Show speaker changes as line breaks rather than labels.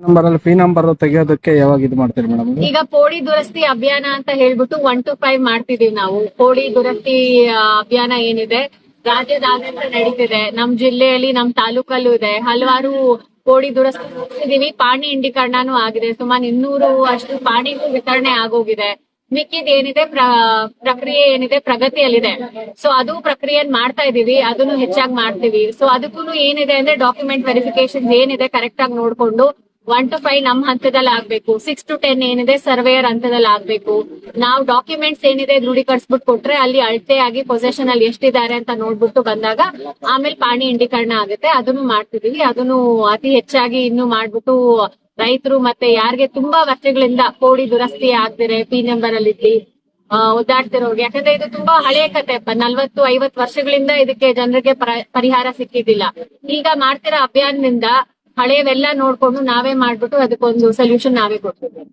Number ಅಲ್ಲಿ P number ತೆಗೆಯೋದಕ್ಕೆ ಯಾವಾಗ ಇದು ಮಾಡ್ತೀರಿ ಮೇಡಮ್?
ಈಗ ಪೋಡಿ ದುರಸ್ತಿ ಅಭಿಯಾನ ಅಂತ ಹೇಳ್ಬಿಟ್ಟು 1 to 5 ಮಾಡ್ತಿದೀವಿ ನಾವು. ಪೋಡಿ ದುರಸ್ತಿ ಅಭಿಯಾನ ಏನಿದೆ ರಾಜ್ಯದಾದ್ಯಂತ ನಡೀತಿದೆ. ನಮ್ ಜಿಲ್ಲೆಯಲ್ಲಿ ನಮ್ ತಾಲೂಕಲ್ಲೂ ಇದೆ. ಹಲವಾರು ಪೋಡಿ ದುರಸ್ತಿ ಮುಗಿಸಿದೀವಿ. ಪಾಣಿ ಇಂಡೀಕರಣನೂ ಆಗಿದೆ. ಸುಮಾರು 200 ಅಷ್ಟು ಪಾಣಿಗೂ ವಿತರಣೆ ಆಗೋಗಿದೆ. ಮಿಕ್ಕಿದ ಏನಿದೆ ಪ್ರಕ್ರಿಯೆ ಏನಿದೆ ಪ್ರಗತಿಯಲ್ಲಿದೆ. ಸೊ ಅದು ಪ್ರಕ್ರಿಯೆ ಮಾಡ್ತಾ ಇದೀವಿ. ಅದನ್ನು ಹೆಚ್ಚಾಗಿ ಮಾಡ್ತೀವಿ. ಸೊ ಅದಕ್ಕೂ ಏನಿದೆ ಅಂದ್ರೆ ಡಾಕ್ಯುಮೆಂಟ್ ವೆರಿಫಿಕೇಶನ್ ಏನಿದೆ ಕರೆಕ್ಟ್ ಆಗಿ ನೋಡ್ಕೊಂಡು 1 to 5 ನಮ್ ಹಂತದಲ್ಲಿ ಆಗ್ಬೇಕು. 6 to 10 ಏನಿದೆ ಸರ್ವೇಯರ್ ಹಂತದಲ್ಲಿ ಆಗ್ಬೇಕು. ನಾವು ಡಾಕ್ಯುಮೆಂಟ್ಸ್ ಏನಿದೆ ದೃಢೀಕರಿಸ್ಬಿಟ್ಟು ಕೊಟ್ರೆ ಅಲ್ಲಿ ಅಳತೆ ಆಗಿ ಪೊಸೆಷನ್ ಅಲ್ಲಿ ಎಷ್ಟಿದ್ದಾರೆ ಅಂತ ನೋಡ್ಬಿಟ್ಟು ಬಂದಾಗ ಆಮೇಲೆ ಪಾಣಿ ಇಂಡೀಕರಣ ಆಗುತ್ತೆ. ಅದನ್ನು ಮಾಡ್ತಿದೀವಿ. ಅದನ್ನು ಅತಿ ಹೆಚ್ಚಾಗಿ ಇನ್ನು ಮಾಡ್ಬಿಟ್ಟು ರೈತರು ಮತ್ತೆ ಯಾರಿಗೆ ತುಂಬಾ ವರ್ಷಗಳಿಂದ ಪೋಡಿ ದುರಸ್ತಿ ಆಗ್ತಿದೆ ಪಿ ನಂಬರ್ ಅಲ್ಲಿ ಒದ್ದಾಡ್ತಿರೋರ್ಗೆ, ಯಾಕಂದ್ರೆ ಇದು ತುಂಬಾ ಹಳೆಯ ಕತೆ. 40-50 ವರ್ಷಗಳಿಂದ ಇದಕ್ಕೆ ಜನರಿಗೆ ಪರಿಹಾರ ಸಿಕ್ಕಿದ್ದಿಲ್ಲ. ಈಗ ಮಾಡ್ತಿರೋ ಅಭಿಯಾನದಿಂದ ಹಳೆಯವೆಲ್ಲ ನೋಡ್ಕೊಂಡು ನಾವೇ ಮಾಡ್ಬಿಟ್ಟು ಅದಕ್ಕೊಂದು ಸೊಲ್ಯೂಷನ್ ನಾವೇ ಕೊಡ್ತೀವಿ.